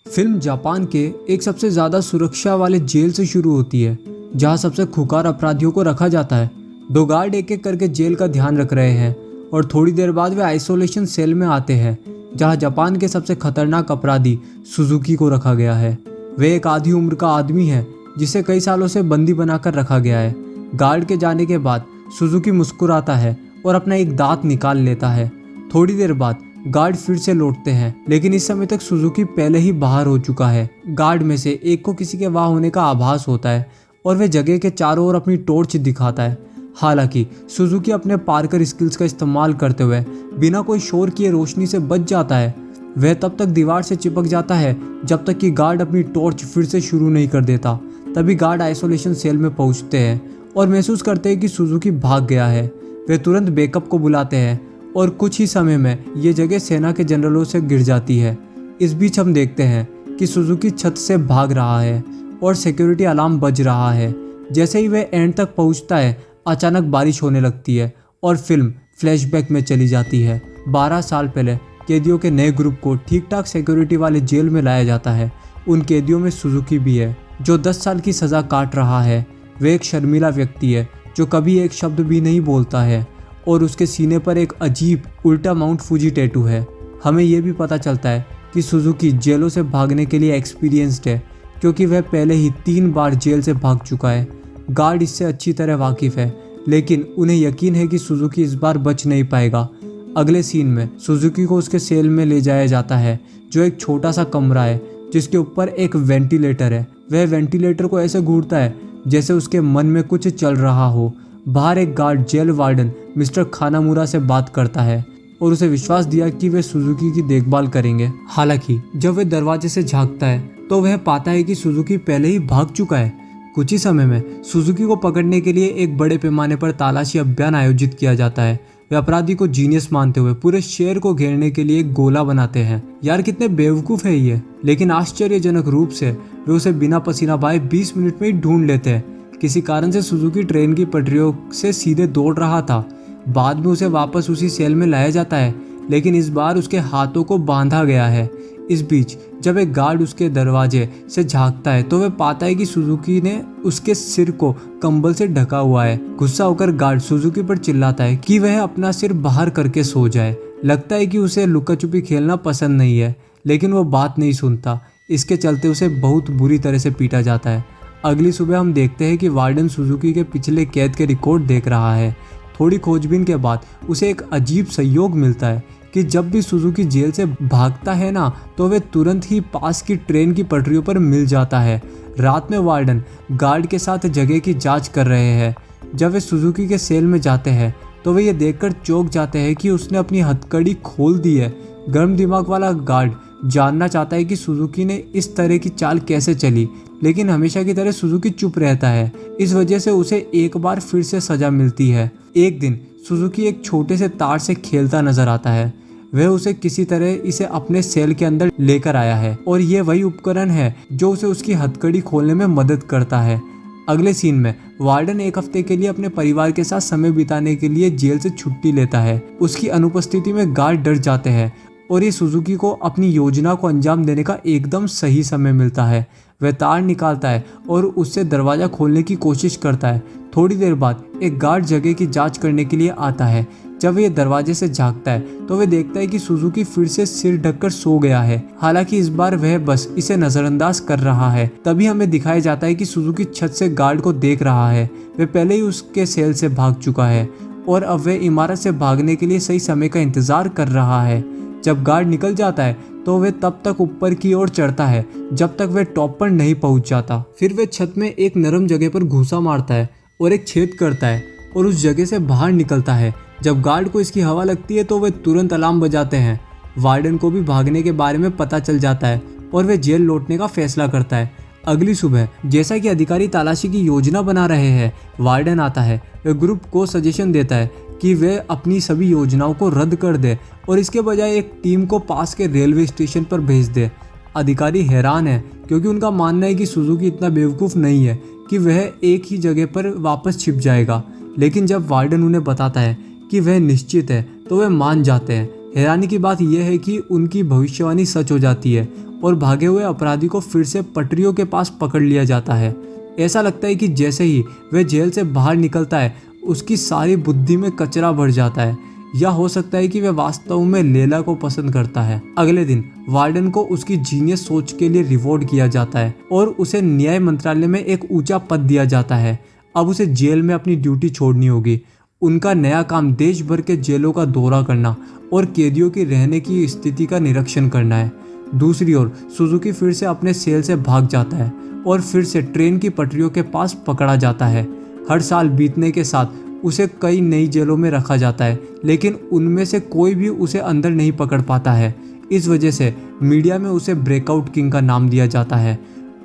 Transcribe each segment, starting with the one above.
Film Japan के एक सबसे ज़्यादा सुरक्षा वाले जेल से शुरू होती है, जहां सबसे खुकार अपराधियों को रखा जाता है। दो गार्ड एक एक करके जेल का ध्यान रख रहे हैं और थोड़ी देर बाद वे आइसोलेशन सेल में आते हैं, जहां जापान के सबसे खतरनाक अपराधी सुजुकी को रखा गया है। वे एक आधी उम्र का आदमी है जिसे कई सालों से बंदी बनाकर रखा गया है। गार्ड के जाने के बाद सुजुकी मुस्कुराता है और अपना एक दांत निकाल लेता है। थोड़ी देर बाद गार्ड फिर से लौटते हैं, लेकिन इस समय तक सुजुकी पहले ही बाहर हो चुका है। गार्ड में से एक को किसी के वहां होने का आभास होता है और वह जगह के चारों ओर अपनी टॉर्च दिखाता है। हालांकि सुजुकी अपने पार्कर स्किल्स का इस्तेमाल करते हुए बिना कोई शोर किए रोशनी से बच जाता है। वह तब तक दीवार से चिपक जाता है जब तक कि गार्ड अपनी टॉर्च फिर से शुरू नहीं कर देता। तभी गार्ड आइसोलेशन सेल में पहुंचते हैं और महसूस करते हैं कि सुजुकी भाग गया है। वे तुरंत बैकअप को बुलाते हैं और कुछ ही समय में ये जगह सेना के जनरलों से गिर जाती है। इस बीच हम देखते हैं कि सुजुकी छत से भाग रहा है और सिक्योरिटी अलार्म बज रहा है। जैसे ही वह एंड तक पहुंचता है, अचानक बारिश होने लगती है और फिल्म फ्लैशबैक में चली जाती है। 12 साल पहले कैदियों के नए ग्रुप को ठीक ठाक सिक्योरिटी वाले जेल में लाया जाता है। उन कैदियों में सुजुकी भी है, जो 10 साल की सज़ा काट रहा है। वह एक शर्मीला व्यक्ति है जो कभी एक शब्द भी नहीं बोलता है और उसके सीने पर एक अजीब उल्टा माउंट फूजी टैटू है। हमें यह भी पता चलता है कि सुजुकी जेलों से भागने के लिए एक्सपीरियंस्ड है, क्योंकि वह पहले ही 3 बार जेल से भाग चुका है। गार्ड इससे अच्छी तरह वाकिफ है, लेकिन उन्हें यकीन है कि सुजुकी इस बार बच नहीं पाएगा। अगले सीन में सुजुकी को उसके सेल में ले जाया जाता है, जो एक छोटा सा कमरा है जिसके ऊपर एक वेंटिलेटर है। वह वेंटिलेटर को ऐसे घूरता है जैसे उसके मन में कुछ चल रहा हो। बाहर एक गार्ड जेल वार्डन मिस्टर खानामुरा से बात करता है और उसे विश्वास दिया कि वे सुजुकी की देखभाल करेंगे। हालांकि जब वह दरवाजे से झांकता है तो वह पाता है कि सुजुकी पहले ही भाग चुका है। कुछ ही समय में सुजुकी को पकड़ने के लिए एक बड़े पैमाने पर तलाशी अभियान आयोजित किया जाता है। वे अपराधी को जीनियस मानते हुए पूरे शहर को घेरने के लिए एक गोला बनाते हैं। यार कितने बेवकूफ है ये, लेकिन आश्चर्यजनक रूप से वे उसे बिना पसीना बहाए 20 मिनट में ही ढूंढ लेते हैं। किसी कारण से सुजुकी ट्रेन की पटरियों से सीधे दौड़ रहा था। बाद में उसे वापस उसी सेल में लाया जाता है, लेकिन इस बार उसके हाथों को बांधा गया है। इस बीच जब एक गार्ड उसके दरवाजे से झांकता है तो वह पाता है कि सुजुकी ने उसके सिर को कंबल से ढका हुआ है। गुस्सा होकर गार्ड सुजुकी पर चिल्लाता है कि वह अपना सिर बाहर करके सो जाए। लगता है कि उसे लुका छुपी खेलना पसंद नहीं है, लेकिन वो बात नहीं सुनता। इसके चलते उसे बहुत बुरी तरह से पीटा जाता है। अगली सुबह हम देखते हैं कि वार्डन सुजुकी के पिछले कैद के रिकॉर्ड देख रहा है। थोड़ी खोजबीन के बाद उसे एक अजीब संयोग मिलता है कि जब भी सुजुकी जेल से भागता है ना, तो वे तुरंत ही पास की ट्रेन की पटरियों पर मिल जाता है। रात में वार्डन गार्ड के साथ जगह की जांच कर रहे हैं। जब वे सुजुकी के सेल में जाते हैं तो वे ये देखकर चौंक जाते हैं कि उसने अपनी हथकड़ी खोल दी है। गर्म दिमाग वाला गार्ड जानना चाहता है कि सुजुकी ने इस तरह की चाल कैसे चली, लेकिन हमेशा की तरह सुजुकी चुप रहता है। इस वजह से उसे एक बार फिर से सजा मिलती है। एक दिन सुजुकी एक छोटे से तार से खेलता नजर आता है। वह उसे किसी तरह इसे अपने सेल के अंदर लेकर आया है और यह वही उपकरण है जो उसे उसकी हथकड़ी खोलने में मदद करता है। अगले सीन में वार्डन एक हफ्ते के लिए अपने परिवार के साथ समय बिताने के लिए जेल से छुट्टी लेता है। उसकी अनुपस्थिति में गार्ड डर जाते हैं और ये सुजुकी को अपनी योजना को अंजाम देने का एकदम सही समय मिलता है। वह तार निकालता है और उससे दरवाज़ा खोलने की कोशिश करता है। थोड़ी देर बाद एक गार्ड जगह की जांच करने के लिए आता है। जब वह दरवाजे से झांकता है तो वह देखता है कि सुजुकी फिर से सिर ढककर सो गया है। हालांकि इस बार वह बस इसे नजरअंदाज कर रहा है। तभी हमें दिखाया जाता है कि सुजुकी छत से गार्ड को देख रहा है। वह पहले ही उसके सेल से भाग चुका है और अब वह इमारत से भागने के लिए सही समय का इंतजार कर रहा है। जब गार्ड निकल जाता है तो वह तब तक ऊपर की ओर चढ़ता है जब तक वह टॉप पर नहीं पहुंच जाता। फिर वह छत में एक नरम जगह पर घूसा मारता है और एक छेद करता है और उस जगह से बाहर निकलता है। जब गार्ड को इसकी हवा लगती है तो वे तुरंत अलार्म बजाते हैं। वार्डन को भी भागने के बारे में पता चल जाता है और वह जेल लौटने का फैसला करता है। अगली सुबह जैसा कि अधिकारी तलाशी की योजना बना रहे हैं, वार्डन आता है। वह ग्रुप को सजेशन देता है कि वे अपनी सभी योजनाओं को रद्द कर दे और इसके बजाय एक टीम को पास के रेलवे स्टेशन पर भेज दे। अधिकारी हैरान है क्योंकि उनका मानना है कि सुजुकी इतना बेवकूफ़ नहीं है कि वह एक ही जगह पर वापस छिप जाएगा। लेकिन जब वार्डन उन्हें बताता है कि वह निश्चित है तो वे मान जाते हैं। हैरानी की बात यह है कि उनकी भविष्यवाणी सच हो जाती है और भागे हुए अपराधी को फिर से पटरियों के पास पकड़ लिया जाता है। ऐसा लगता है कि जैसे ही वह जेल से बाहर निकलता है उसकी सारी बुद्धि में कचरा भर जाता है, या हो सकता है कि वह वास्तव में लैला को पसंद करता है। अगले दिन वार्डन को उसकी जीनियस सोच के लिए रिवॉर्ड किया जाता है और उसे न्याय मंत्रालय में एक ऊंचा पद दिया जाता है। अब उसे जेल में अपनी ड्यूटी छोड़नी होगी। उनका नया काम देश भर के जेलों का दौरा करना और कैदियों की रहने की स्थिति का निरीक्षण करना है। दूसरी ओर सुजुकी फिर से अपने सेल से भाग जाता है और फिर से ट्रेन की पटरियों के पास पकड़ा जाता है। हर साल बीतने के साथ उसे कई नई जेलों में रखा जाता है, लेकिन उनमें से कोई भी उसे अंदर नहीं पकड़ पाता है। इस वजह से मीडिया में उसे ब्रेकआउट किंग का नाम दिया जाता है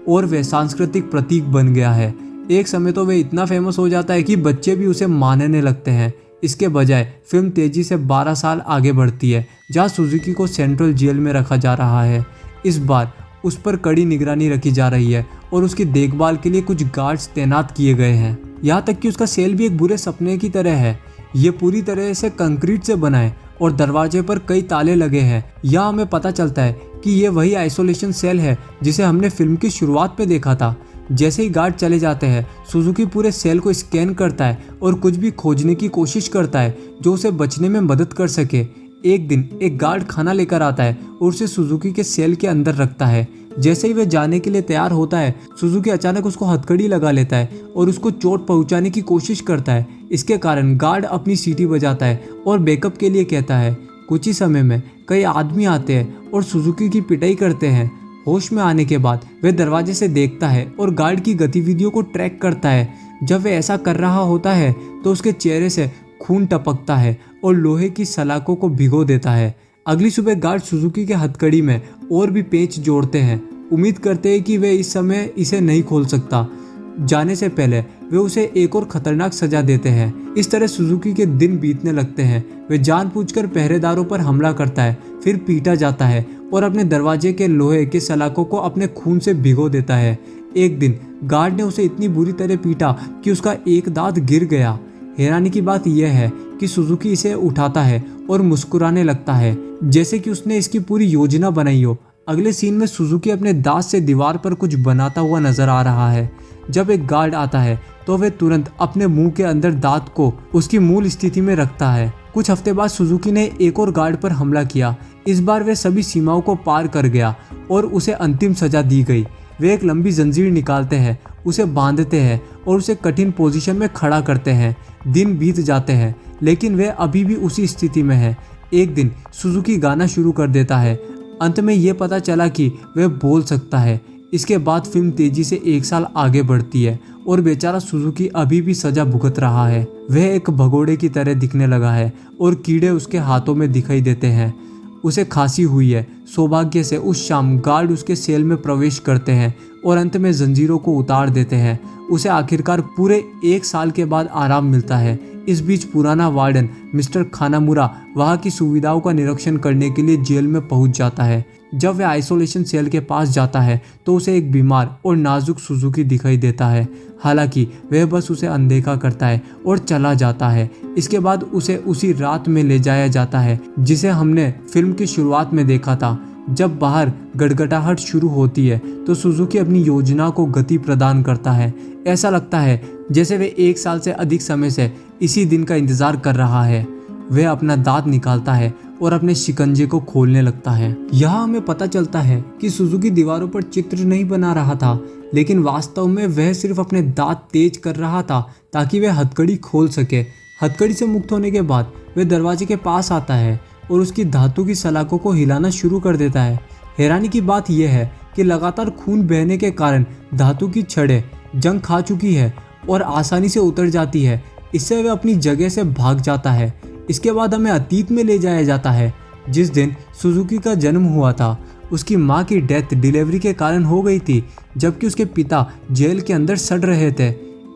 और वह सांस्कृतिक प्रतीक बन गया है। एक समय तो वह इतना फेमस हो जाता है कि बच्चे भी उसे मानने लगते हैं। इसके बजाय फिल्म तेजी से 12 साल आगे बढ़ती है, जहां सुजुकी को सेंट्रल जेल में रखा जा रहा है। इस बार उस पर कड़ी निगरानी रखी जा रही है और उसकी देखभाल के लिए कुछ गार्ड्स तैनात किए गए हैं। यहाँ तक कि उसका सेल भी एक बुरे सपने की तरह है। ये पूरी तरह से कंक्रीट से बना है और दरवाजे पर कई ताले लगे हैं। यहाँ हमें पता चलता है कि ये वही आइसोलेशन सेल है जिसे हमने फिल्म की शुरुआत में देखा था। जैसे ही गार्ड चले जाते हैं, सुजुकी पूरे सेल को स्कैन करता है और कुछ भी खोजने की कोशिश करता है जो उसे बचने में मदद कर सके। एक दिन एक गार्ड खाना लेकर आता है और उसे सुजुकी के सेल के अंदर रखता है। जैसे ही वह जाने के लिए तैयार होता है, सुजुकी अचानक उसको हथकड़ी लगा लेता है और उसको चोट पहुंचाने की कोशिश करता है। इसके कारण गार्ड अपनी सीटी बजाता है और बैकअप के लिए कहता है। कुछ ही समय में कई आदमी आते हैं और सुजुकी की पिटाई करते हैं। होश में आने के बाद वह दरवाजे से देखता है और गार्ड की गतिविधियों को ट्रैक करता है। जब वह ऐसा कर रहा होता है तो उसके चेहरे से खून टपकता है और लोहे की सलाखों को भिगो देता है। अगली सुबह गार्ड सुजुकी के हथकड़ी में और भी पेंच जोड़ते हैं, उम्मीद करते हैं कि वे इस समय इसे नहीं खोल सकता। जाने से पहले वे उसे एक और खतरनाक सजा देते हैं। इस तरह सुजुकी के दिन बीतने लगते हैं। वे जानबूझकर पहरेदारों पर हमला करता है, फिर पीटा जाता है और अपने दरवाजे के लोहे के सलाखों को अपने खून से भिगो देता है। एक दिन गार्ड ने उसे इतनी बुरी तरह पीटा कि उसका एक दांत गिर गया। हैरानी की बात यह है कि सुजुकी इसे उठाता है और मुस्कुराने लगता है, जैसे कि उसने इसकी पूरी योजना बनाई हो। अगले सीन में सुजुकी अपने दांत से दीवार पर कुछ बनाता हुआ नजर आ रहा है। जब एक गार्ड आता है तो वह तुरंत अपने मुंह के अंदर दांत को उसकी मूल स्थिति में रखता है। कुछ हफ्ते बाद सुजुकी ने एक और गार्ड पर हमला किया। इस बार वह सभी सीमाओं को पार कर गया और उसे अंतिम सजा दी गई। वे एक लंबी जंजीर निकालते हैं, उसे बांधते हैं और उसे कठिन पोजीशन में खड़ा करते हैं। दिन बीत जाते हैं लेकिन वह अभी भी उसी स्थिति में है। एक दिन सुजुकी गाना शुरू कर देता है। अंत में यह पता चला कि वह बोल सकता है। इसके बाद फिल्म तेजी से 1 साल आगे बढ़ती है और बेचारा सुजुकी अभी भी सजा भुगत रहा है। वह एक भगोड़े की तरह दिखने लगा है और कीड़े उसके हाथों में दिखाई देते हैं। उसे खांसी हुई है। सौभाग्य से उस शाम गार्ड उसके सेल में प्रवेश करते हैं और अंत में जंजीरों को उतार देते हैं। उसे आखिरकार पूरे 1 साल के बाद आराम मिलता है। इस बीच पुराना वार्डन मिस्टर खानामुरा वहाँ की सुविधाओं का निरीक्षण करने के लिए जेल में पहुँच जाता है। जब वह आइसोलेशन सेल के पास जाता है तो उसे एक बीमार और नाजुक सुजुकी दिखाई देता है। हालांकि वह बस उसे अनदेखा करता है और चला जाता है। इसके बाद उसे उसी रात में ले जाया जाता है जिसे हमने फिल्म की शुरुआत में देखा था। जब बाहर गड़गड़ाहट शुरू होती है तो सुजुकी अपनी योजना को गति प्रदान करता है। ऐसा लगता है जैसे वह 1 साल से अधिक समय से इसी दिन का इंतजार कर रहा है। वह अपना दांत निकालता है और अपने शिकंजे को खोलने लगता है। यहाँ हमें पता चलता है कि सुजुकी दीवारों पर चित्र नहीं बना रहा था, लेकिन वास्तव में वह सिर्फ अपने दांत तेज कर रहा था ताकि वह हथकड़ी खोल सके। हथकड़ी से मुक्त होने के बाद वह दरवाजे के पास आता है और उसकी धातु की सलाखों को हिलाना शुरू कर देता है। हैरानी की बात यह है कि लगातार खून बहने के कारण धातु की छड़ें जंग खा चुकी है और आसानी से उतर जाती है। इससे वह अपनी जगह से भाग जाता है। इसके बाद हमें अतीत में ले जाया जाता है, जिस दिन सुजुकी का जन्म हुआ था। उसकी मां की डेथ डिलीवरी के कारण हो गई थी, जबकि उसके पिता जेल के अंदर सड़ रहे थे।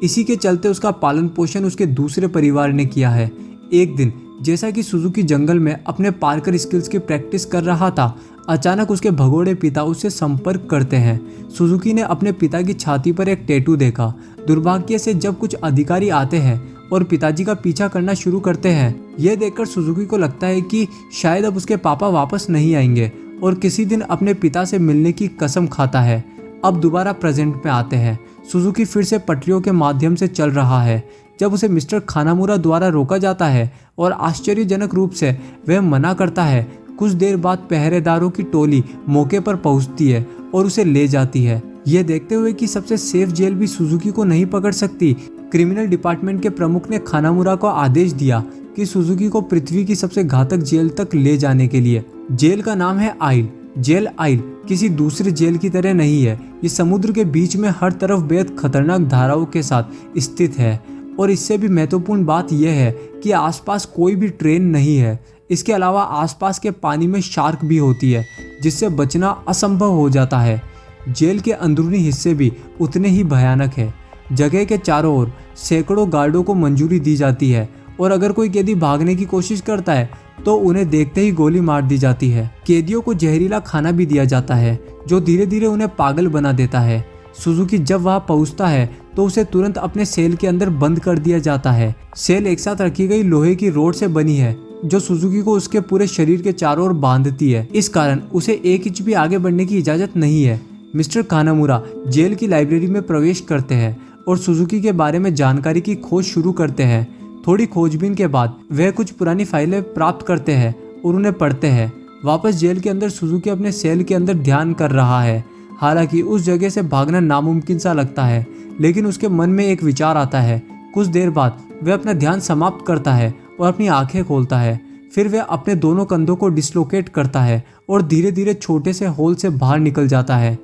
इसी के चलते उसका पालन पोषण उसके दूसरे परिवार ने किया है। एक दिन जैसा कि सुजुकी जंगल में अपने पार्कर स्किल्स की प्रैक्टिस कर रहा था, अचानक उसके भगोड़े पिता उससे संपर्क करते हैं। सुजुकी ने अपने पिता की छाती पर एक टैटू देखा। दुर्भाग्य से जब कुछ अधिकारी आते हैं और पिताजी का पीछा करना शुरू करते हैं, यह देखकर सुजुकी को लगता है कि शायद अब उसके पापा वापस नहीं आएंगे और किसी दिन अपने पिता से मिलने की कसम खाता है। अब दोबारा प्रेजेंट में आते हैं। सुजुकी फिर से पटरियों के माध्यम से चल रहा है जब उसे मिस्टर खानामुरा द्वारा रोका जाता है और आश्चर्यजनक रूप से वह मना करता है। कुछ देर बाद पहरेदारों की टोली मौके पर पहुंचती है और उसे ले जाती है। यह देखते हुए कि सबसे सेफ जेल भी सुजुकी को नहीं पकड़ सकती, क्रिमिनल डिपार्टमेंट के प्रमुख ने खानामुरा को आदेश दिया कि सुजुकी को पृथ्वी की सबसे घातक जेल तक ले जाने के लिए। जेल का नाम है आइल। जेल आइल किसी दूसरे जेल की तरह नहीं है। ये समुद्र के बीच में हर तरफ बेहद खतरनाक धाराओं के साथ स्थित है और इससे भी महत्वपूर्ण बात यह है कि आसपास कोई भी ट्रेन नहीं है। इसके अलावा आसपास के पानी में शार्क भी होती है जिससे बचना असंभव हो जाता है। जेल के अंदरूनी हिस्से भी उतने ही भयानक है। जगह के चारों ओर सैकड़ों गार्डों को मंजूरी दी जाती है और अगर कोई कैदी भागने की कोशिश करता है तो उन्हें देखते ही गोली मार दी जाती है। कैदियों को जहरीला खाना भी दिया जाता है जो धीरे धीरे उन्हें पागल बना देता है। सुजुकी जब वहां पहुंचता है तो उसे तुरंत अपने सेल के अंदर बंद कर दिया जाता है। सेल एक साथ रखी गई लोहे की रोड से बनी है जो सुजुकी को उसके पूरे शरीर के चारों ओर बांधती है। इस कारण उसे एक इंच भी आगे बढ़ने की इजाजत नहीं है। मिस्टर खानामुरा जेल की लाइब्रेरी में प्रवेश करते हैं और सुजुकी के बारे में जानकारी की खोज शुरू करते हैं। थोड़ी खोजबीन के बाद वह कुछ पुरानी फाइलें प्राप्त करते हैं और उन्हें पढ़ते हैं। वापस जेल के अंदर सुजुकी अपने सेल के अंदर ध्यान कर रहा है। हालांकि उस जगह से भागना नामुमकिन सा लगता है, लेकिन उसके मन में एक विचार आता है। कुछ देर बाद वह अपना ध्यान समाप्त करता है और अपनी आंखें खोलता है। फिर वह अपने दोनों कंधों को डिसलोकेट करता है और धीरे धीरे छोटे से होल से बाहर निकल जाता है।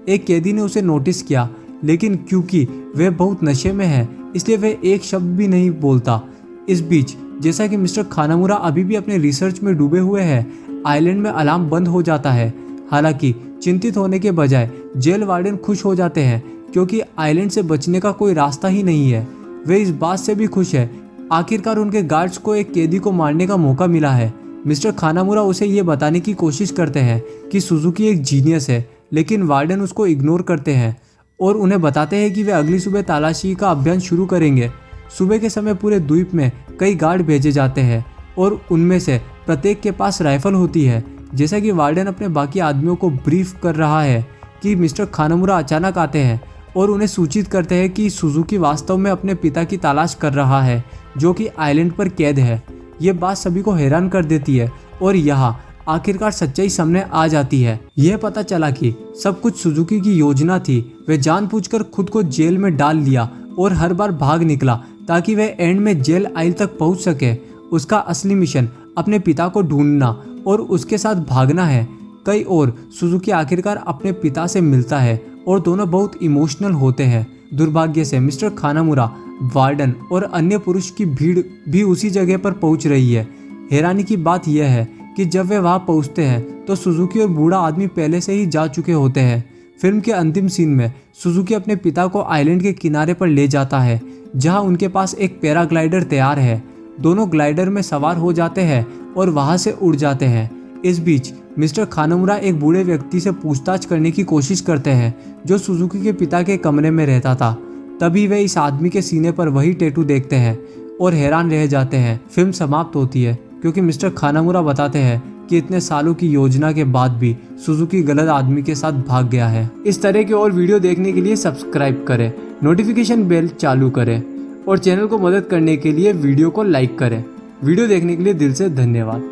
एक कैदी ने उसे नोटिस किया, लेकिन क्योंकि वह बहुत नशे में है इसलिए वह एक शब्द भी नहीं बोलता। इस बीच जैसा कि मिस्टर खानामुरा अभी भी अपने रिसर्च में डूबे हुए हैं, आइलैंड में अलार्म बंद हो जाता है। हालांकि चिंतित होने के बजाय जेल वार्डन खुश हो जाते हैं क्योंकि आइलैंड से बचने का कोई रास्ता ही नहीं है। वे इस बात से भी खुश है आखिरकार उनके गार्ड्स को एक कैदी को मारने का मौका मिला है। मिस्टर खानामुरा उसे ये बताने की कोशिश करते हैं कि सुजुकी एक जीनियस है, लेकिन वार्डन उसको इग्नोर करते हैं और उन्हें बताते हैं कि वे अगली सुबह तलाशी का अभियान शुरू करेंगे। सुबह के समय पूरे द्वीप में कई गार्ड भेजे जाते हैं और उनमें से प्रत्येक के पास राइफल होती है। जैसा कि वार्डन अपने बाकी आदमियों को ब्रीफ कर रहा है कि मिस्टर खानामुरा अचानक आते हैं और उन्हें सूचित करते हैं कि सुजुकी वास्तव में अपने पिता की तलाश कर रहा है जो कि आइलैंड पर कैद है। ये बात सभी को हैरान कर देती है और यहाँ आखिरकार सच्चाई सामने आ जाती है। यह पता चला कि सब कुछ सुजुकी की योजना थी। वह जानबूझकर खुद को जेल में डाल लिया और हर बार भाग निकला ताकि वह एंड में जेल आइल तक पहुंच सके। उसका असली मिशन अपने पिता को ढूंढना और उसके साथ भागना है। कई और सुजुकी आखिरकार अपने पिता से मिलता है और दोनों बहुत इमोशनल होते हैं। दुर्भाग्य से मिस्टर खानामुरा, वार्डन और अन्य पुरुष की भीड़ भी उसी जगह पर पहुंच रही है। हैरानी की बात यह है कि जब वे वहां पहुंचते हैं तो सुजुकी और बूढ़ा आदमी पहले से ही जा चुके होते हैं। फिल्म के अंतिम सीन में सुजुकी अपने पिता को आइलैंड के किनारे पर ले जाता है जहां उनके पास एक पैराग्लाइडर तैयार है। दोनों ग्लाइडर में सवार हो जाते हैं और वहां से उड़ जाते हैं। इस बीच मिस्टर खानामुरा एक बूढ़े व्यक्ति से पूछताछ करने की कोशिश करते हैं जो सुजुकी के पिता के कमरे में रहता था। तभी वे इस आदमी के सीने पर वही टैटू देखते हैं और हैरान रह जाते हैं। फिल्म समाप्त होती है क्योंकि मिस्टर खानामुरा बताते हैं कि इतने सालों की योजना के बाद भी सुजुकी गलत आदमी के साथ भाग गया है। इस तरह के और वीडियो देखने के लिए सब्सक्राइब करें, नोटिफिकेशन बेल चालू करें और चैनल को मदद करने के लिए वीडियो को लाइक करें। वीडियो देखने के लिए दिल से धन्यवाद।